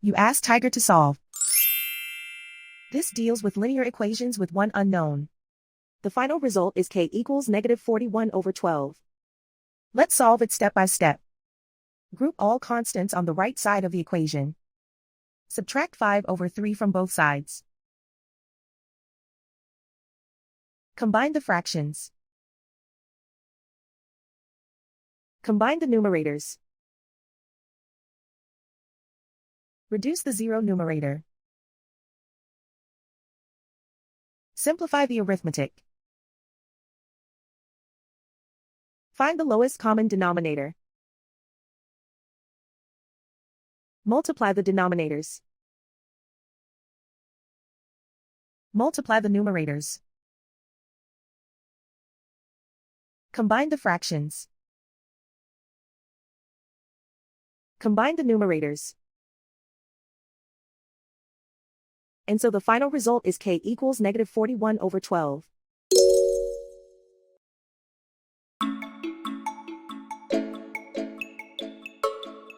You ask Tiger to solve. This deals with linear equations with one unknown. The final result is k equals -41/12. Let's solve it step by step. Group all constants on the right side of the equation. Subtract 5/3 from both sides. Combine the fractions. Combine the numerators. Reduce the zero numerator. Simplify the arithmetic. Find the lowest common denominator. Multiply the denominators. Multiply the numerators. Combine the fractions. Combine the numerators. And so the final result is k equals -41/12.